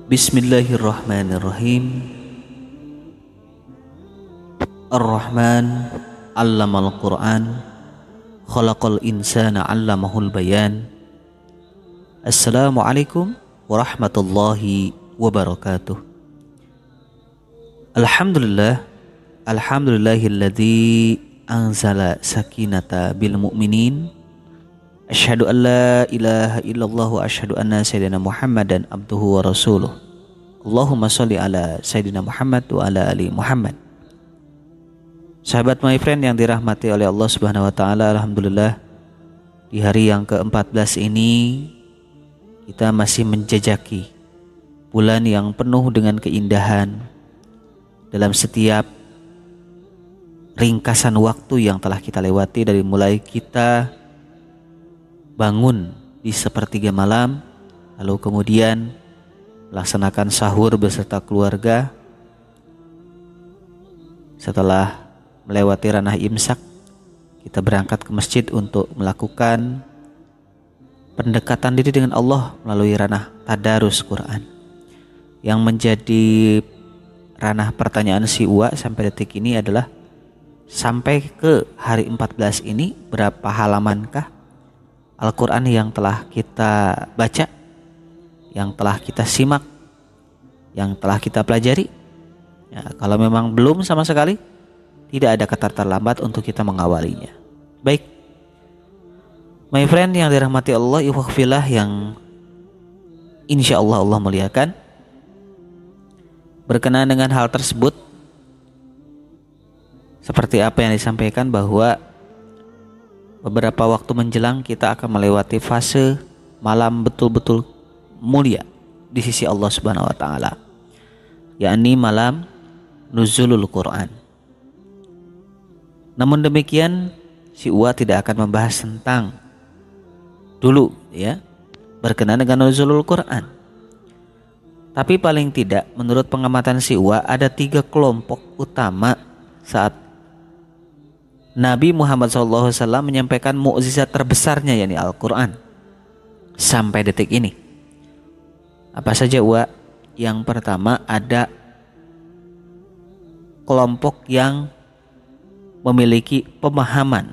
Bismillahirrahmanirrahim. Ar-Rahman 'allamal Qur'an, khalaqal insana 'allamahul bayan. Assalamualaikum warahmatullahi wabarakatuh. Alhamdulillahilladzi anzala sakinata bil mu'minin. Asyhadu an la ilaha illallah wa asyhadu anna sayyidina Muhammadan abduhu wa rasuluh. Allahumma sholli ala sayyidina Muhammad wa ala ali Muhammad. Sahabat my friend yang dirahmati oleh Allah Subhanahu wa taala, alhamdulillah di hari yang ke-14 ini kita masih menjejaki bulan yang penuh dengan keindahan dalam setiap ringkasan waktu yang telah kita lewati, dari mulai kita bangun di sepertiga malam, lalu kemudian melaksanakan sahur beserta keluarga. Setelah melewati ranah imsak, kita berangkat ke masjid untuk melakukan pendekatan diri dengan Allah melalui ranah tadarus Quran. Yang menjadi ranah pertanyaan si Uwa sampai detik ini adalah, sampai ke hari 14 ini berapa halamankah Al-Quran yang telah kita baca, yang telah kita simak, yang telah kita pelajari? Ya, kalau memang belum sama sekali, tidak ada kata terlambat untuk kita mengawalinya. Baik, my friend yang dirahmati Allah, ikhwah yang insya Allah Allah muliakan. Berkenaan dengan hal tersebut, seperti apa yang disampaikan, bahwa beberapa waktu menjelang kita akan melewati fase malam betul-betul mulia di sisi Allah Subhanahu wa taala, yakni malam nuzulul Quran. Namun demikian, si Uwa tidak akan membahas tentang dulu ya berkenaan dengan nuzulul Quran. Tapi paling tidak menurut pengamatan si Uwa ada 3 kelompok utama saat Nabi Muhammad SAW menyampaikan mukjizat terbesarnya, yakni Al-Quran, sampai detik ini. Apa saja, Uwa? Yang pertama, ada kelompok yang memiliki pemahaman.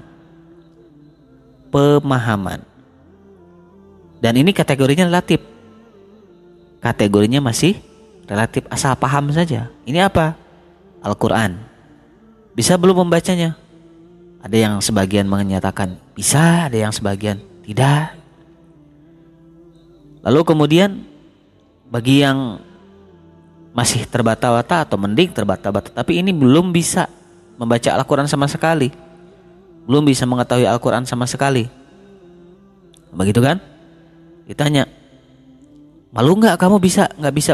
Dan ini kategorinya relatif. Kategorinya masih relatif, asal paham saja. Ini apa? Al-Quran. Bisa belum membacanya? Ada yang sebagian menyatakan bisa, ada yang sebagian tidak. Lalu kemudian bagi yang masih terbata-bata atau mending terbata-bata, tapi ini belum bisa membaca Al-Quran sama sekali, belum bisa mengetahui Al-Quran sama sekali, begitu kan? Ditanya, malu nggak kamu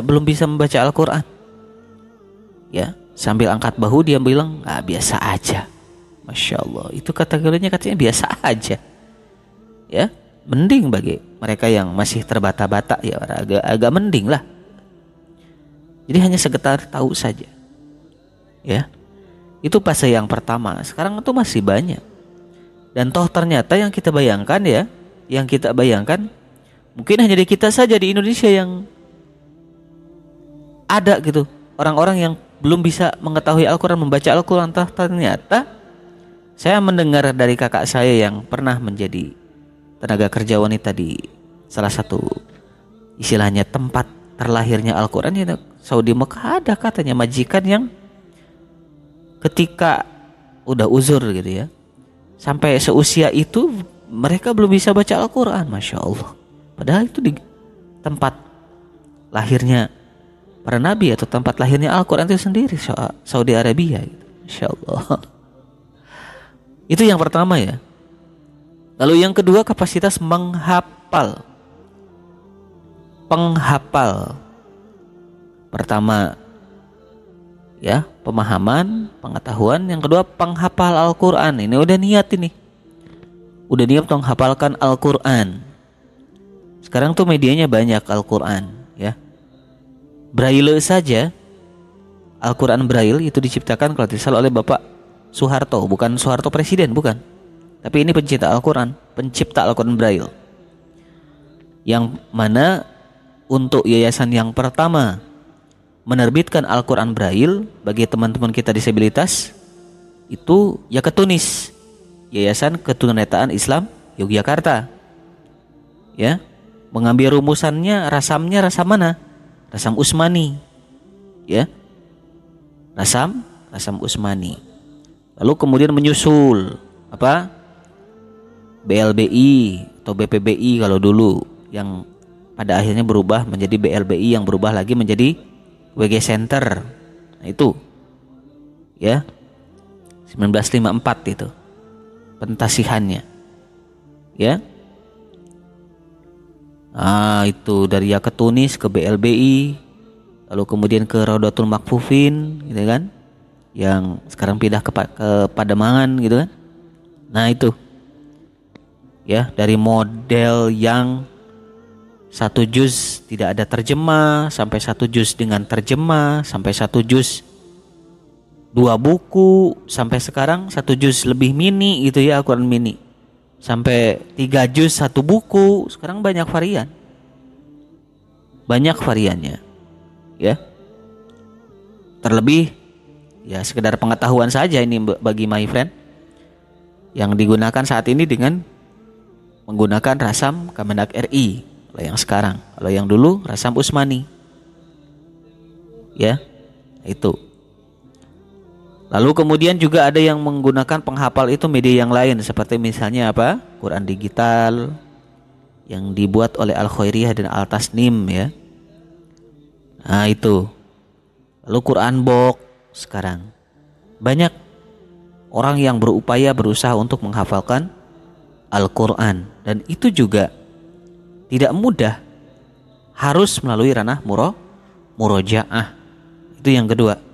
belum bisa membaca Al-Quran? Ya, sambil angkat bahu dia bilang, biasa aja. Masya Allah, itu kategorinya katanya biasa aja. Ya, mending bagi mereka yang masih terbata-bata, ya agak mending lah. Jadi hanya sekedar tahu saja. Ya, itu fase yang pertama. Sekarang itu masih banyak. Dan toh ternyata yang kita bayangkan mungkin hanya di kita saja di Indonesia yang ada gitu orang-orang yang belum bisa mengetahui Al-Quran, membaca Al-Quran. Ternyata saya mendengar dari kakak saya yang pernah menjadi tenaga kerja wanita di salah satu istilahnya tempat terlahirnya Al-Quran, ya, Saudi Mekah. Ada katanya majikan yang ketika udah uzur gitu ya, sampai seusia itu mereka belum bisa baca Al-Quran. Masya Allah. Padahal itu di tempat lahirnya para nabi atau tempat lahirnya Al-Quran itu sendiri, Saudi Arabia gitu. Masya Allah. Itu yang pertama ya. Lalu yang kedua, kapasitas penghafal. Pertama ya, pemahaman, pengetahuan. Yang kedua, penghafal Al-Quran. Ini udah niat ini. Udah niat menghafalkan Al-Quran. Sekarang tuh medianya banyak Al-Quran ya. Braille saja, Al-Quran Braille itu diciptakan kalau tidak salah oleh Bapak Soeharto, bukan Soeharto presiden, bukan. Tapi ini pencipta Al-Quran Braille. Yang mana untuk yayasan yang pertama menerbitkan Al-Quran Braille bagi teman-teman kita disabilitas itu Yakatunis, Yayasan Ketunanetraan Islam Yogyakarta. Ya, mengambil rumusannya, rasamnya rasam mana? Rasam Usmani. Ya. Rasam Usmani. Lalu kemudian menyusul apa? BLBI atau BPBI kalau dulu, yang pada akhirnya berubah menjadi BLBI, yang berubah lagi menjadi WG Center. Nah, itu. Ya. 1954 itu pentasihannya. Ya. Itu dari Yakatunis ke BLBI, lalu kemudian ke Rodatul Makfufin, gitu kan, yang sekarang pindah ke Pademangan, gitu kan. Nah itu, ya, dari model yang 1 juz tidak ada terjemah, sampai 1 juz dengan terjemah, sampai 1 juz 2 buku, sampai sekarang 1 juz lebih mini, gitu ya, Al-Quran mini, sampai 3 juz 1 buku. Sekarang banyak variannya, ya. Terlebih, ya sekedar pengetahuan saja ini bagi my friend, yang digunakan saat ini dengan menggunakan rasam Kemendag RI, kalau yang sekarang. Kalau yang dulu rasam Usmani, ya, itu. Lalu kemudian juga ada yang menggunakan penghafal itu media yang lain, seperti misalnya apa? Quran digital yang dibuat oleh Al-Khairiyah dan Al-Tasnim, ya. Nah, itu. Lalu Quran Box sekarang. Banyak orang yang berusaha untuk menghafalkan Al-Quran, dan itu juga tidak mudah. Harus melalui ranah murojaah. Itu yang kedua.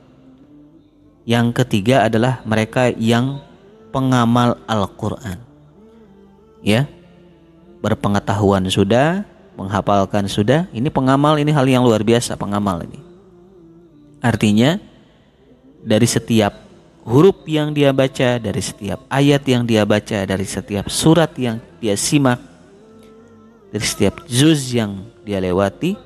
Yang ketiga adalah mereka yang pengamal Al-Quran, ya, berpengetahuan sudah, menghafalkan sudah. Ini pengamal, ini hal yang luar biasa. Pengamal ini artinya dari setiap huruf yang dia baca, dari setiap ayat yang dia baca, dari setiap surat yang dia simak, dari setiap juz yang dia lewati,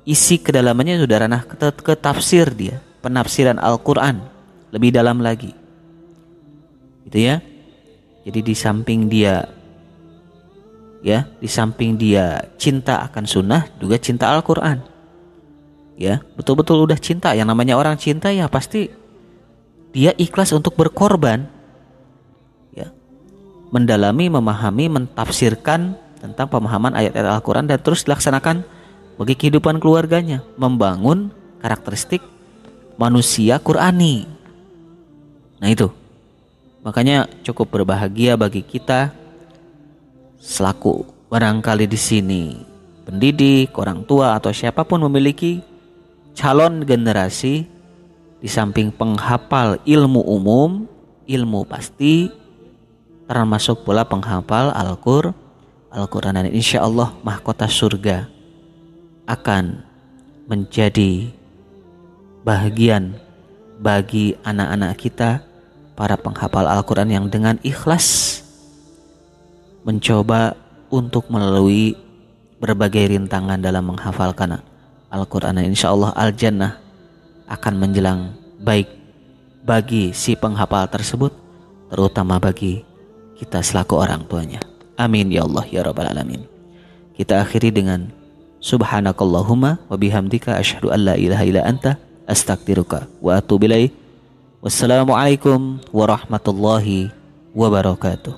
isi kedalamannya sudah ranah ke tafsir dia, penafsiran Al-Quran lebih dalam lagi, gitu ya. Jadi di samping dia, ya, di samping dia cinta akan sunnah, juga cinta Al-Quran, ya, betul-betul udah cinta. Yang namanya orang cinta, ya pasti dia ikhlas untuk berkorban, ya, mendalami, memahami, mentafsirkan tentang pemahaman ayat-ayat Al-Quran, dan terus dilaksanakan bagi kehidupan keluarganya, membangun karakteristik manusia Qurani. Nah itu, makanya cukup berbahagia bagi kita selaku barangkali di sini pendidik, orang tua, atau siapapun memiliki calon generasi, di samping penghafal ilmu umum, ilmu pasti, termasuk pula penghafal Al-Quran, dan insya Allah mahkota surga akan menjadi bahagian bagi anak-anak kita, para penghafal Al-Quran yang dengan ikhlas mencoba untuk melalui berbagai rintangan dalam menghafalkan Al-Quran. Insya Allah Al-Jannah akan menjelang baik bagi si penghafal tersebut, terutama bagi kita selaku orang tuanya. Amin ya Allah ya Rabbal Alamin. Kita akhiri dengan subhanakallahumma wa bihamdika asyhadu an la ilaha illa anta astaghfiruka wa atubu ilaik. Wassalamualaikum warahmatullahi wabarakatuh.